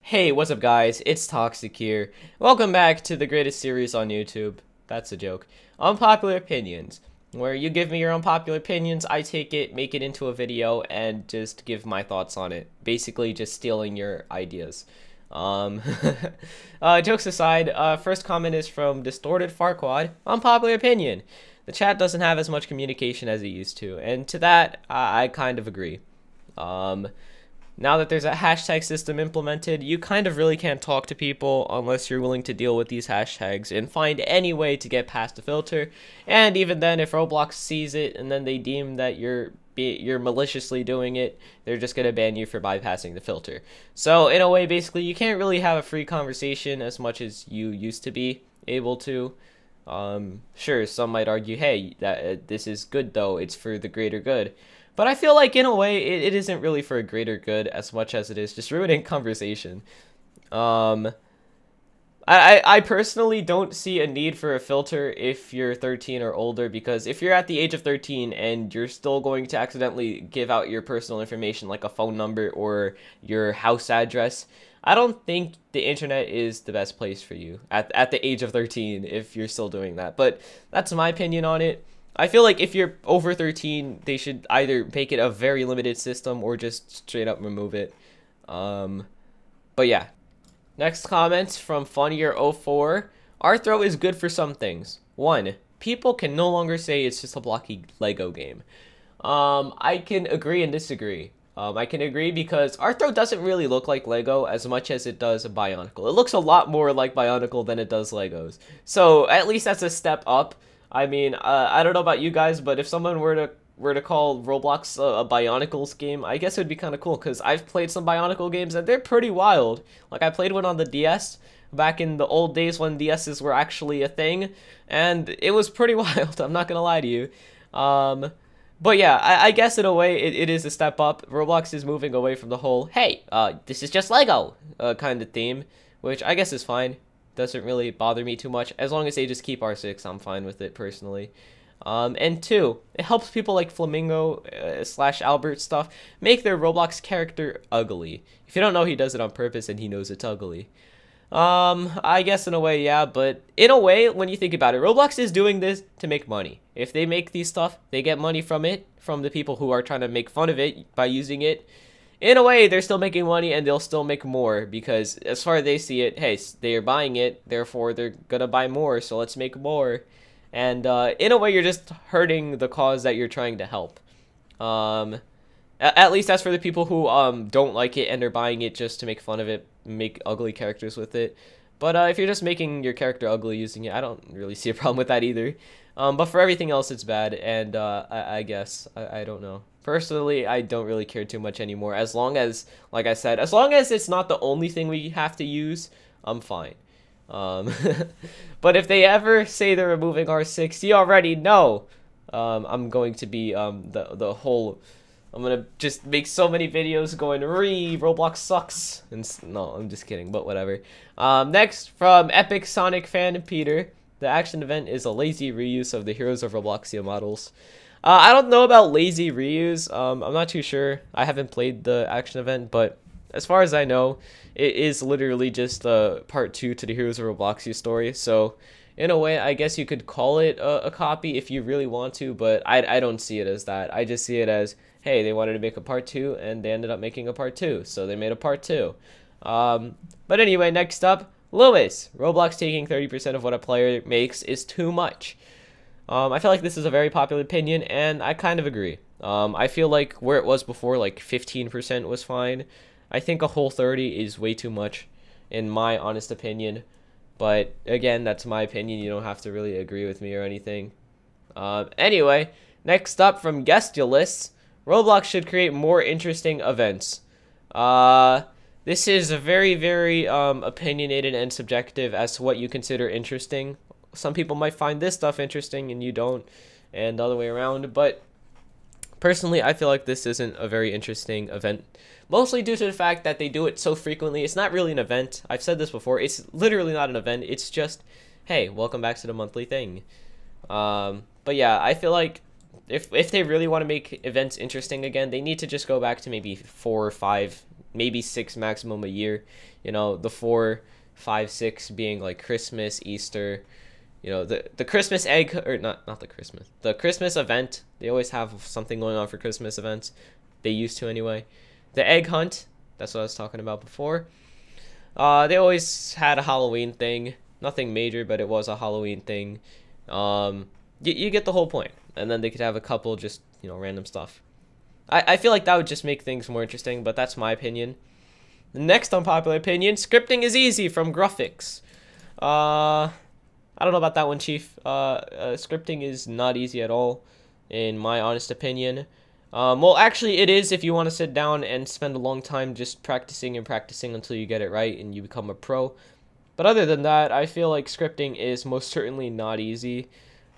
Hey, what's up guys? It's Toxic here. Welcome back to the greatest series on YouTube. That's a joke. Unpopular opinions, where you give me your unpopular opinions, I take it, make it into a video, and just give my thoughts on it. Basically just stealing your ideas. Um, Jokes aside, first comment is from Distorted Farquad. Unpopular opinion. The chat doesn't have as much communication as it used to, and to that, I kind of agree. Now that there's a hashtag system implemented, you kind of really can't talk to people unless you're willing to deal with these hashtags and find any way to get past the filter. And even then, if Roblox sees it and then they deem that you're maliciously doing it, they're just gonna ban you for bypassing the filter. So in a way, basically, you can't really have a free conversation as much as you used to be able to. Sure, some might argue, hey, that this is good though, it's for the greater good. But I feel like, in a way, it isn't really for a greater good as much as it is just ruining conversation. I personally don't see a need for a filter if you're 13 or older, because if you're at the age of 13 and you're still going to accidentally give out your personal information like a phone number or your house address, I don't think the internet is the best place for you at the age of 13 if you're still doing that. But that's my opinion on it. I feel like if you're over 13, they should either make it a very limited system or just straight up remove it. But yeah. Next comment from Funnier04. Arthro is good for some things. 1. People can no longer say it's just a blocky Lego game. I can agree and disagree. I can agree because Arthro doesn't really look like Lego as much as it does Bionicle. It looks a lot more like Bionicle than it does Legos. So at least that's a step up. I mean, I don't know about you guys, but if someone were to call Roblox a Bionicles game, I guess it would be kind of cool, because I've played some Bionicle games and they're pretty wild. Like, I played one on the DS back in the old days when DSs were actually a thing, and it was pretty wild, I'm not gonna lie to you. But yeah, I guess in a way it is a step up. Roblox is moving away from the whole, hey, this is just Lego kind of theme, which I guess is fine. Doesn't really bother me too much. As long as they just keep R6, I'm fine with it personally. And 2, it helps people like Flamingo / Albert stuff make their Roblox character ugly. If you don't know, he does it on purpose and he knows it's ugly. I guess in a way, yeah, but in a way, when you think about it, Roblox is doing this to make money. If they make these stuff, they get money from it, from the people who are trying to make fun of it by using it. In a way, they're still making money, and they'll still make more, because as far as they see it, hey, they are buying it, therefore they're gonna buy more, so let's make more. And in a way, you're just hurting the cause that you're trying to help. At least that's for the people who don't like it and are buying it just to make fun of it, make ugly characters with it. But if you're just making your character ugly using it, I don't really see a problem with that either. But for everything else, it's bad, and I guess, I don't know. Personally, I don't really care too much anymore. As long as, like I said, as long as it's not the only thing we have to use, I'm fine. But if they ever say they're removing R6, you already know I'm going to be the whole... I'm gonna just make so many videos going, Roblox sucks. And no, I'm just kidding, but whatever. Next, from Epic Sonic fan Peter. The action event is a lazy reuse of the Heroes of Robloxia models. I don't know about lazy reuse. I'm not too sure. I haven't played the action event, but as far as I know, it is literally just part 2 to the Heroes of Robloxia story. So, in a way, I guess you could call it a copy if you really want to, but I don't see it as that. I just see it as, hey, they wanted to make a part 2, and they ended up making a part 2, so they made a part 2. But anyway, next up, Lewis. Roblox taking 30% of what a player makes is too much. I feel like this is a very popular opinion, and I kind of agree. I feel like where it was before, like 15% was fine. I think a whole 30 is way too much, in my honest opinion. But again, that's my opinion. You don't have to really agree with me or anything. Anyway, next up from Guestulus, Roblox should create more interesting events. This is a very, very opinionated and subjective as to what you consider interesting. Some people might find this stuff interesting and you don't, and the other way around, but personally, I feel like this isn't a very interesting event, mostly due to the fact that they do it so frequently. It's not really an event. I've said this before. It's literally not an event. It's just, hey, welcome back to the monthly thing. But yeah, I feel like if they really want to make events interesting again, they need to just go back to maybe 4 or 5 maybe 6 maximum a year. You know, the 4, 5, 6 being like Christmas, Easter. You know, the Christmas egg, or not the Christmas event. They always have something going on for Christmas events. They used to anyway. The egg hunt, that's what I was talking about before. They always had a Halloween thing. Nothing major, but it was a Halloween thing. You get the whole point. And then they could have a couple just, you know, random stuff. I feel like that would just make things more interesting, but that's my opinion. The next unpopular opinion, scripting is easy from Graphics. I don't know about that one, Chief. Scripting is not easy at all, in my honest opinion. Well, actually, it is if you want to sit down and spend a long time just practicing and practicing until you get it right and you become a pro. But other than that, I feel like scripting is most certainly not easy.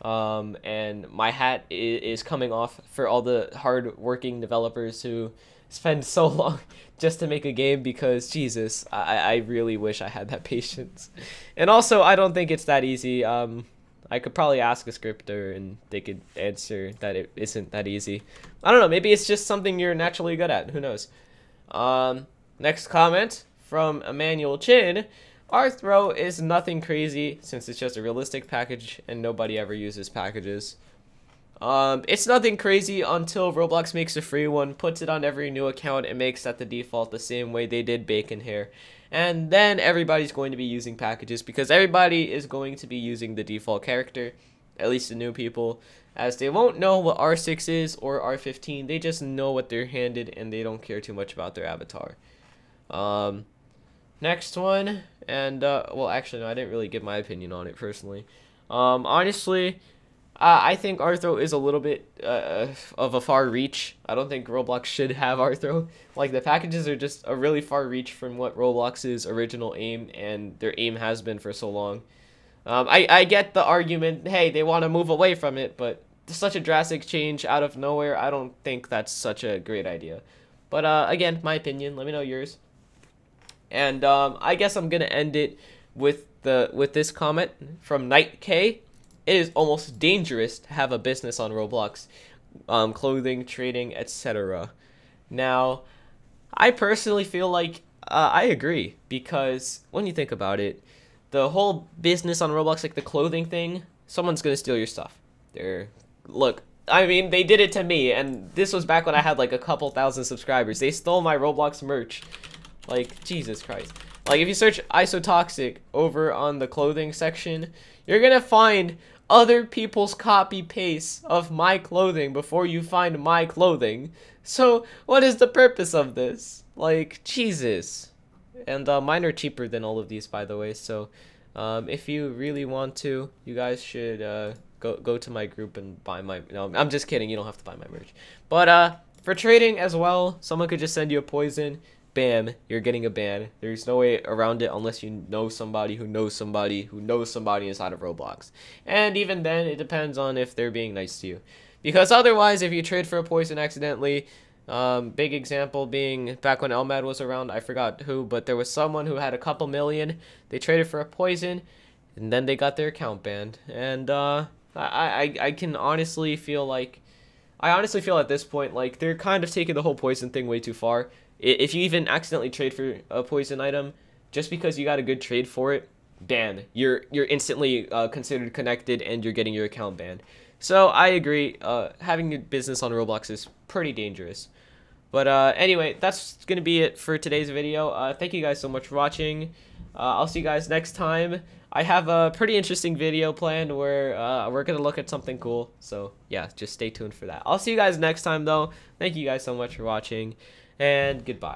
And my hat is coming off for all the hard-working developers who spend so long just to make a game, because Jesus, I really wish I had that patience. And also, I don't think it's that easy. I could probably ask a scripter and they could answer that it isn't that easy. I don't know, maybe it's just something you're naturally good at, who knows. Next comment from Emmanuel Chin. Arthro is nothing crazy since it's just a realistic package and nobody ever uses packages. It's nothing crazy until Roblox makes a free one, puts it on every new account, and makes that the default the same way they did bacon hair. And then everybody's going to be using packages because everybody is going to be using the default character, at least the new people, as they won't know what R6 is or R15. They just know what they're handed and they don't care too much about their avatar. Next one, and well, actually no, I didn't really give my opinion on it personally. Honestly, I think Arthro is a little bit of a far reach. I don't think Roblox should have Arthro. Like, the packages are just a really far reach from what Roblox's original aim, and their aim has been for so long. I get the argument, hey, they want to move away from it, but such a drastic change out of nowhere, I don't think that's such a great idea. But again, my opinion, let me know yours. And I guess I'm gonna end it with this comment from Night K. It is almost dangerous to have a business on Roblox, clothing, trading, etc. Now, I personally feel like I agree, because when you think about it, the whole business on Roblox, like the clothing thing, someone's gonna steal your stuff. Look, I mean, they did it to me, and this was back when I had like a couple thousand subscribers. They stole my Roblox merch. Like, Jesus Christ. Like, if you search iSoToxic over on the clothing section, you're gonna find other people's copy paste of my clothing before you find my clothing. So what is the purpose of this? Like, Jesus. And mine are cheaper than all of these, by the way. So if you really want to, you guys should go to my group and buy my, no, I'm just kidding, you don't have to buy my merch. But for trading as well, someone could just send you a poison. Bam, you're getting a ban. There's no way around it unless you know somebody who knows somebody who knows somebody inside of Roblox. And even then, it depends on if they're being nice to you. Because otherwise, if you trade for a poison accidentally, big example being back when Elmad was around, I forgot who, but there was someone who had a couple million. They traded for a poison, and then they got their account banned. And I can honestly feel like, at this point, like, they're kind of taking the whole poison thing way too far. If you even accidentally trade for a poison item, just because you got a good trade for it, banned. You're instantly considered connected and you're getting your account banned. So I agree, having a business on Roblox is pretty dangerous. But anyway, that's going to be it for today's video. Thank you guys so much for watching. I'll see you guys next time. I have a pretty interesting video planned where we're going to look at something cool. So yeah, just stay tuned for that. I'll see you guys next time though. Thank you guys so much for watching. And goodbye.